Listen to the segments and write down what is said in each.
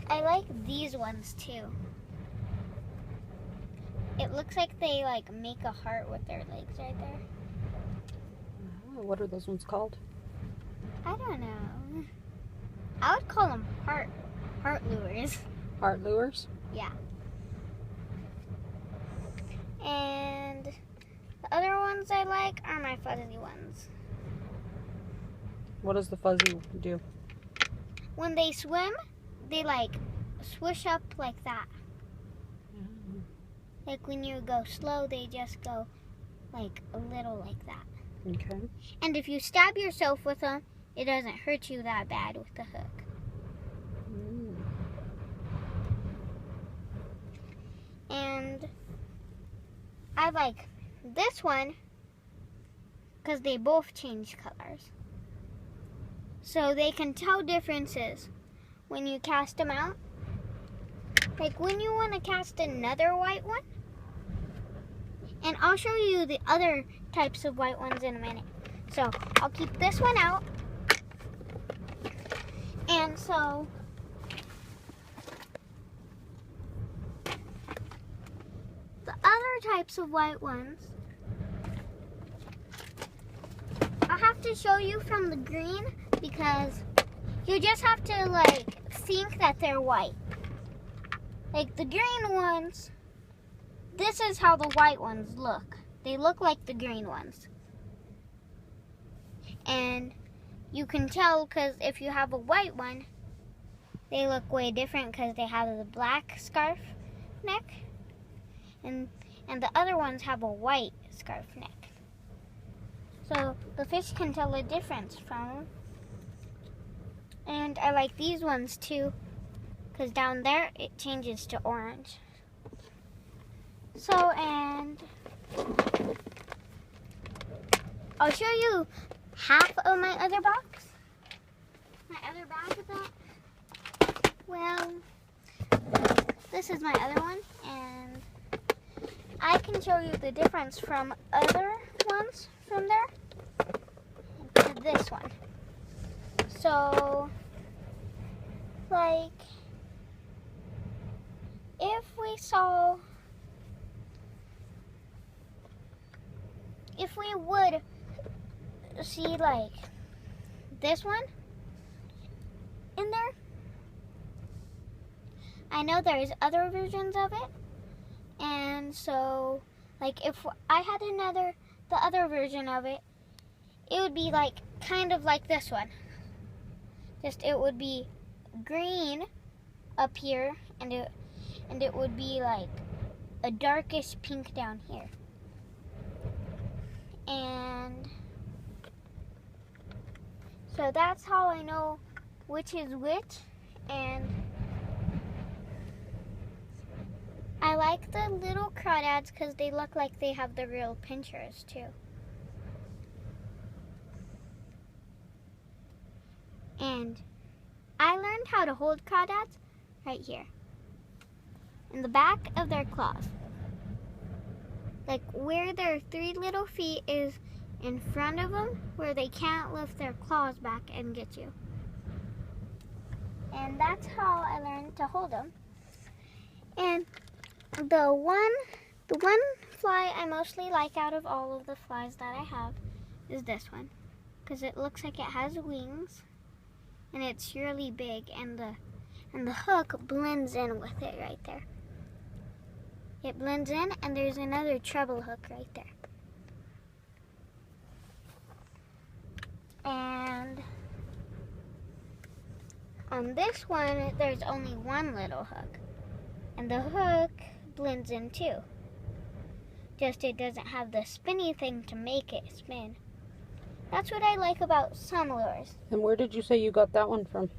I like these ones too. It looks like they like make a heart with their legs right there. What are those ones called? I don't know. I would call them heart lures. Heart lures? Yeah. And the other ones I like are my fuzzy ones. What does the fuzzy do? When they swim, they like swish up like that. Mm-hmm. Like when you go slow, they just go like a little like that. Okay. And if you stab yourself with them, it doesn't hurt you that bad with the hook. Mm. And I like this one because they both change colors. So they can tell differences when you cast them out. Like when you want to cast another white one. And I'll show you the other types of white ones in a minute. So I'll keep this one out. And so the other types of white ones, I'll have to show you from the green because you just have to like think that they're white. Like the green ones, this is how the white ones look. They look like the green ones. And you can tell because if you have a white one, they look way different because they have the black scarf neck. And the other ones have a white scarf neck. So the fish can tell the difference from them. And I like these ones too because down there it changes to orange. So, and I'll show you half of my other box. My other bag of that. Well, this is my other one, and I can show you the difference from other ones from there to this one. So, like, if we would see like this one in there, I know there's other versions of it, and so like if I had the other version of it, it would be like kind of like this one. Just it would be green up here, and it would be like a darkish pink down here. And so that's how I know which is which. And I like the little crawdads because they look like they have the real pinchers too. And I learned how to hold crawdads right here, in the back of their claws. Like where their 3 little feet is in front of them, where they can't lift their claws back and get you. And that's how I learned to hold them. And the one fly I mostly like out of all of the flies that I have is this one, because it looks like it has wings, and it's really big, and the hook blends in with it right there. It blends in, and there's another treble hook right there. And on this one, there's only one little hook, and the hook blends in too. Just it doesn't have the spinny thing to make it spin. That's what I like about some lures. And where did you say you got that one from?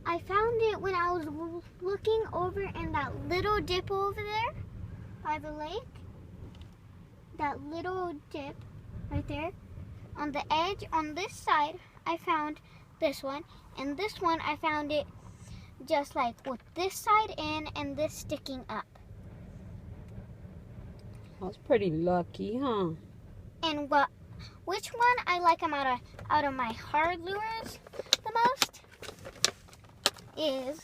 I found it when I was looking over in that little dip over there by the lake. That little dip right there. On the edge, on this side, I found this one. And this one, I found it just like with this side in and this sticking up. That's pretty lucky, huh? And which one I like them out of my hard lures the most is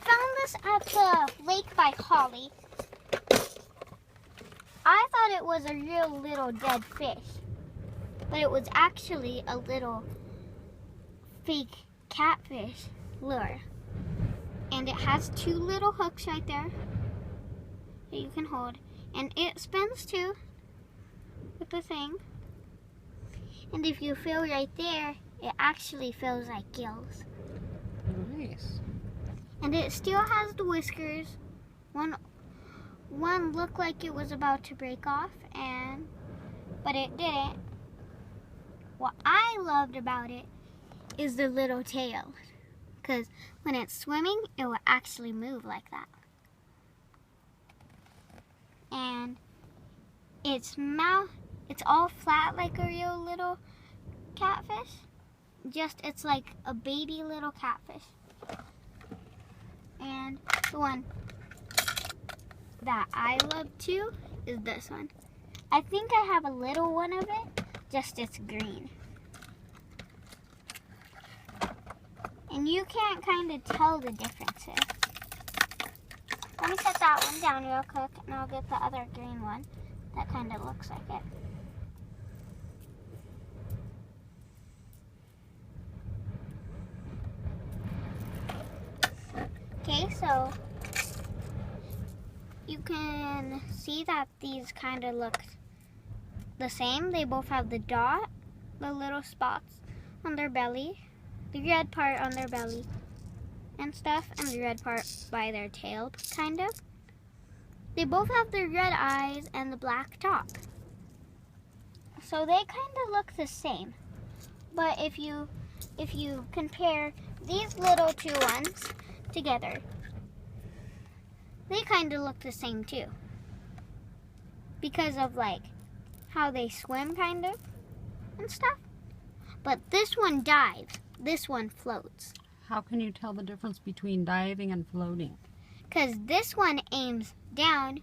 found this at the lake by Holly. I thought it was a real little dead fish, but it was actually a little fake catfish lure. And it has 2 little hooks right there that you can hold. And it spins too with the thing. And if you feel right there, it actually feels like gills. Nice. And it still has the whiskers. One looked like it was about to break off, but it didn't. What I loved about it is the little tail. Because when it's swimming, it will actually move like that. And its mouth, it's all flat like a real little catfish. Just it's like a baby little catfish. And the one that I love too is this one. I think I have a little one of it, just it's green. And you can't kind of tell the differences. Let me set that one down real quick and I'll get the other green one that kind of looks like it. Okay, so you can see that these kind of look the same. They both have the dot, the little spots on their belly, the red part on their belly and stuff, and the red part by their tail, kind of. They both have the red eyes and the black top. So they kind of look the same. But if you compare these little 2 ones together, they kind of look the same too. Because of like how they swim kind of and stuff. But this one dives, this one floats. How can you tell the difference between diving and floating? Because this one aims down,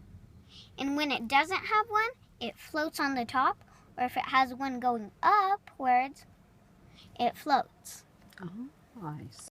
and when it doesn't have one, it floats on the top, or if it has one going upwards, it floats. Oh, nice.